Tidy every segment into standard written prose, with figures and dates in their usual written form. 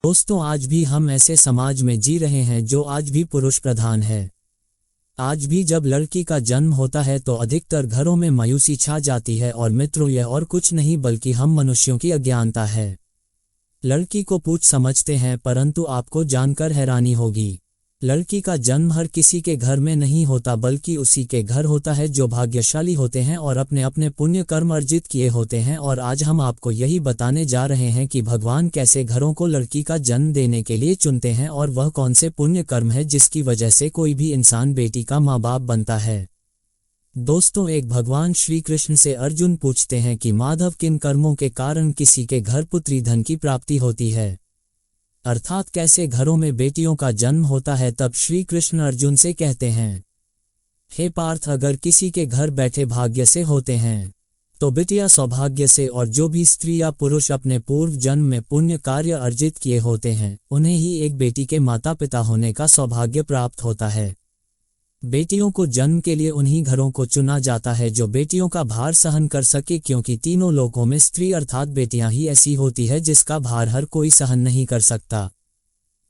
दोस्तों, आज भी हम ऐसे समाज में जी रहे हैं जो आज भी पुरुष प्रधान है। आज भी जब लड़की का जन्म होता है तो अधिकतर घरों में मायूसी छा जाती है और मित्रों, यह और कुछ नहीं बल्कि हम मनुष्यों की अज्ञानता है। लड़की को पूछ समझते हैं, परंतु आपको जानकर हैरानी होगी, लड़की का जन्म हर किसी के घर में नहीं होता बल्कि उसी के घर होता है जो भाग्यशाली होते हैं और अपने अपने पुण्य कर्म अर्जित किए होते हैं। और आज हम आपको यही बताने जा रहे हैं कि भगवान कैसे घरों को लड़की का जन्म देने के लिए चुनते हैं और वह कौन से पुण्य कर्म है जिसकी वजह से कोई भी इंसान बेटी का माँ बाप बनता है। दोस्तों, एक भगवान श्री कृष्ण से अर्जुन पूछते हैं कि माधव, किन कर्मों के कारण किसी के घर पुत्री धन की प्राप्ति होती है, अर्थात कैसे घरों में बेटियों का जन्म होता है। तब श्री कृष्ण अर्जुन से कहते हैं, हे पार्थ, अगर किसी के घर बैठे भाग्य से होते हैं तो बिटिया सौभाग्य से, और जो भी स्त्री या पुरुष अपने पूर्व जन्म में पुण्य कार्य अर्जित किए होते हैं उन्हें ही एक बेटी के माता पिता होने का सौभाग्य प्राप्त होता है। बेटियों को जन्म के लिए उन्हीं घरों को चुना जाता है जो बेटियों का भार सहन कर सके, क्योंकि तीनों लोकों में स्त्री अर्थात बेटियां ही ऐसी होती है जिसका भार हर कोई सहन नहीं कर सकता।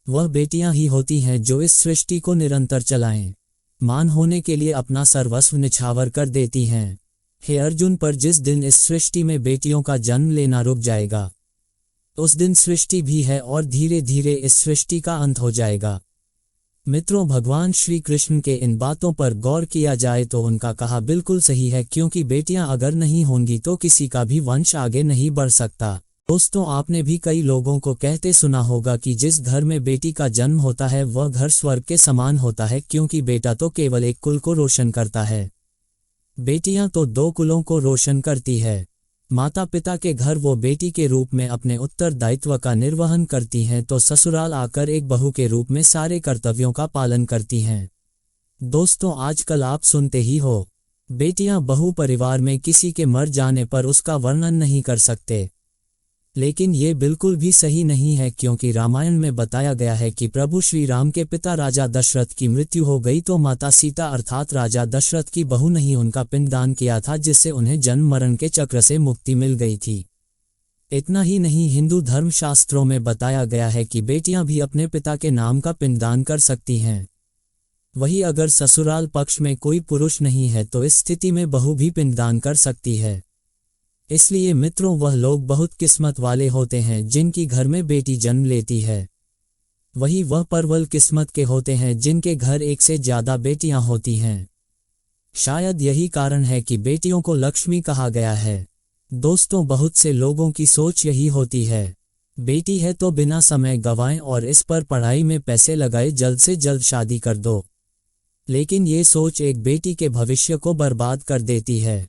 वह बेटियां ही होती हैं जो इस सृष्टि को निरंतर चलाएं, मान होने के लिए अपना सर्वस्व निछावर कर देती हैं। हे अर्जुन, पर जिस दिन इस सृष्टि में बेटियों का जन्म लेना रुक जाएगा उस दिन सृष्टि भी है और धीरे धीरे इस सृष्टि का अंत हो जाएगा। मित्रों, भगवान श्री कृष्ण के इन बातों पर गौर किया जाए तो उनका कहा बिल्कुल सही है, क्योंकि बेटियां अगर नहीं होंगी तो किसी का भी वंश आगे नहीं बढ़ सकता। दोस्तों, आपने भी कई लोगों को कहते सुना होगा कि जिस घर में बेटी का जन्म होता है वह घर स्वर्ग के समान होता है, क्योंकि बेटा तो केवल एक कुल को रोशन करता है, बेटियां तो दो कुलों को रोशन करती है। माता पिता के घर वो बेटी के रूप में अपने उत्तरदायित्व का निर्वहन करती हैं तो ससुराल आकर एक बहू के रूप में सारे कर्तव्यों का पालन करती हैं। दोस्तों, आजकल आप सुनते ही हो, बेटियां बहू परिवार में किसी के मर जाने पर उसका वर्णन नहीं कर सकते, लेकिन ये बिल्कुल भी सही नहीं है, क्योंकि रामायण में बताया गया है कि प्रभु श्री राम के पिता राजा दशरथ की मृत्यु हो गई तो माता सीता अर्थात राजा दशरथ की बहू ने ही उनका पिंडदान किया था, जिससे उन्हें जन्म मरण के चक्र से मुक्ति मिल गई थी। इतना ही नहीं, हिंदू धर्म शास्त्रों में बताया गया है कि बेटियां भी अपने पिता के नाम का पिंडदान कर सकती हैं। वही अगर ससुराल पक्ष में कोई पुरुष नहीं है तो इस स्थिति में बहू भी पिंडदान कर सकती है। इसलिए मित्रों, वह लोग बहुत किस्मत वाले होते हैं जिनकी घर में बेटी जन्म लेती है। वही वह प्रबल किस्मत के होते हैं जिनके घर एक से ज्यादा बेटियां होती हैं। शायद यही कारण है कि बेटियों को लक्ष्मी कहा गया है। दोस्तों, बहुत से लोगों की सोच यही होती है, बेटी है तो बिना समय गंवाएं और इस पर पढ़ाई में पैसे लगाए जल्द से जल्द शादी कर दो। लेकिन ये सोच एक बेटी के भविष्य को बर्बाद कर देती है।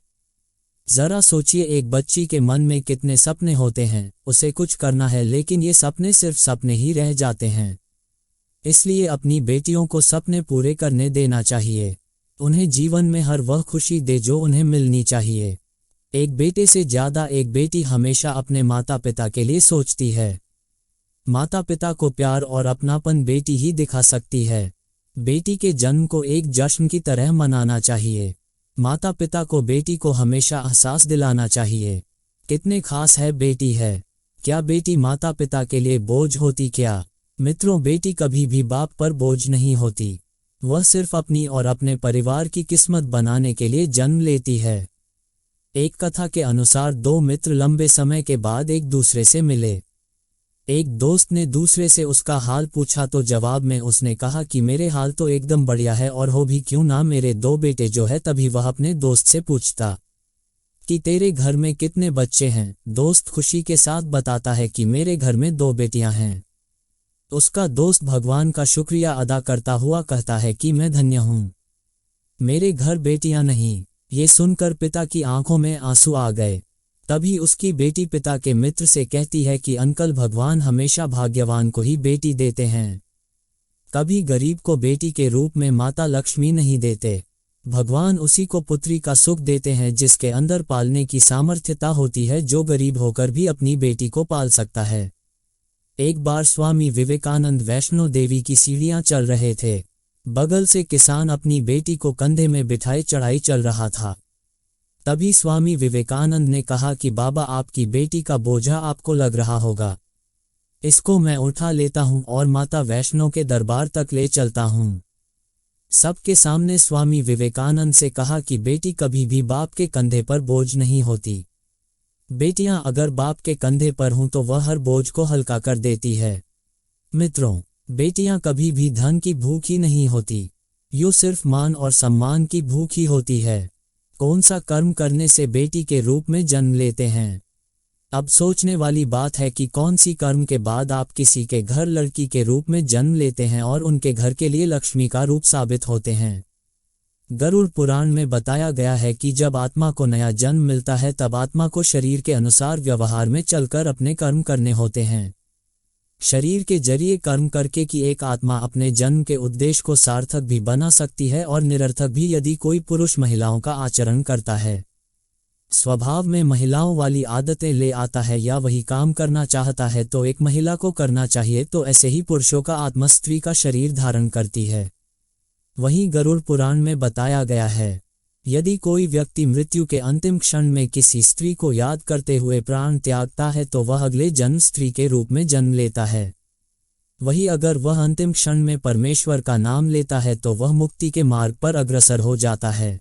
जरा सोचिए, एक बच्ची के मन में कितने सपने होते हैं, उसे कुछ करना है लेकिन ये सपने सिर्फ सपने ही रह जाते हैं। इसलिए अपनी बेटियों को सपने पूरे करने देना चाहिए, उन्हें जीवन में हर वह खुशी दे जो उन्हें मिलनी चाहिए। एक बेटे से ज्यादा एक बेटी हमेशा अपने माता पिता के लिए सोचती है। माता पिता को प्यार और अपनापन बेटी ही दिखा सकती है। बेटी के जन्म को एक जश्न की तरह मनाना चाहिए। माता पिता को बेटी को हमेशा एहसास दिलाना चाहिए, कितने खास है बेटी है। क्या बेटी माता पिता के लिए बोझ होती क्या? मित्रों, बेटी कभी भी बाप पर बोझ नहीं होती, वह सिर्फ अपनी और अपने परिवार की किस्मत बनाने के लिए जन्म लेती है। एक कथा के अनुसार दो मित्र लंबे समय के बाद एक दूसरे से मिले। एक दोस्त ने दूसरे से उसका हाल पूछा तो जवाब में उसने कहा कि मेरे हाल तो एकदम बढ़िया है, और हो भी क्यों ना, मेरे दो बेटे जो है। तभी वह अपने दोस्त से पूछता कि तेरे घर में कितने बच्चे हैं। दोस्त खुशी के साथ बताता है कि मेरे घर में दो बेटियां हैं। उसका दोस्त भगवान का शुक्रिया अदा करता हुआ कहता है कि मैं धन्य हूं, मेरे घर बेटियां नहीं। ये सुनकर पिता की आंखों में आंसू आ गए। तभी उसकी बेटी पिता के मित्र से कहती है कि अंकल, भगवान हमेशा भाग्यवान को ही बेटी देते हैं, कभी गरीब को बेटी के रूप में माता लक्ष्मी नहीं देते। भगवान उसी को पुत्री का सुख देते हैं जिसके अंदर पालने की सामर्थ्यता होती है, जो गरीब होकर भी अपनी बेटी को पाल सकता है। एक बार स्वामी विवेकानंद वैष्णो देवी की सीढ़ियां चल रहे थे। बगल से किसान अपनी बेटी को कंधे में बिठाए चढ़ाई चल रहा था। तभी स्वामी विवेकानंद ने कहा कि बाबा, आपकी बेटी का बोझा आपको लग रहा होगा। इसको मैं उठा लेता हूँ और माता वैष्णो के दरबार तक ले चलता हूँ। सबके सामने स्वामी विवेकानंद से कहा कि बेटी कभी भी बाप के कंधे पर बोझ नहीं होती। बेटियां अगर बाप के कंधे पर हों तो वह हर बोझ को हल्का कर देती है। मित्रों, बेटियां कभी भी धन की भूखी नहीं होती, यूं सिर्फ मान और सम्मान की भूखी होती है। कौन सा कर्म करने से बेटी के रूप में जन्म लेते हैं? अब सोचने वाली बात है कि कौन सी कर्म के बाद आप किसी के घर लड़की के रूप में जन्म लेते हैं और उनके घर के लिए लक्ष्मी का रूप साबित होते हैं। गरुड़ पुराण में बताया गया है कि जब आत्मा को नया जन्म मिलता है तब आत्मा को शरीर के अनुसार व्यवहार में चलकर अपने कर्म करने होते हैं। शरीर के जरिए कर्म करके कि एक आत्मा अपने जन्म के उद्देश्य को सार्थक भी बना सकती है और निरर्थक भी यदि कोई पुरुष महिलाओं का आचरण करता है, स्वभाव में महिलाओं वाली आदतें ले आता है या वही काम करना चाहता है तो एक महिला को करना चाहिए, तो ऐसे ही पुरुषों का आत्मा स्त्री का शरीर धारण करती है। वहीं गरुड़ पुराण में बताया गया है, यदि कोई व्यक्ति मृत्यु के अंतिम क्षण में किसी स्त्री को याद करते हुए प्राण त्यागता है तो वह अगले जन्म स्त्री के रूप में जन्म लेता है। वही अगर वह अंतिम क्षण में परमेश्वर का नाम लेता है तो वह मुक्ति के मार्ग पर अग्रसर हो जाता है।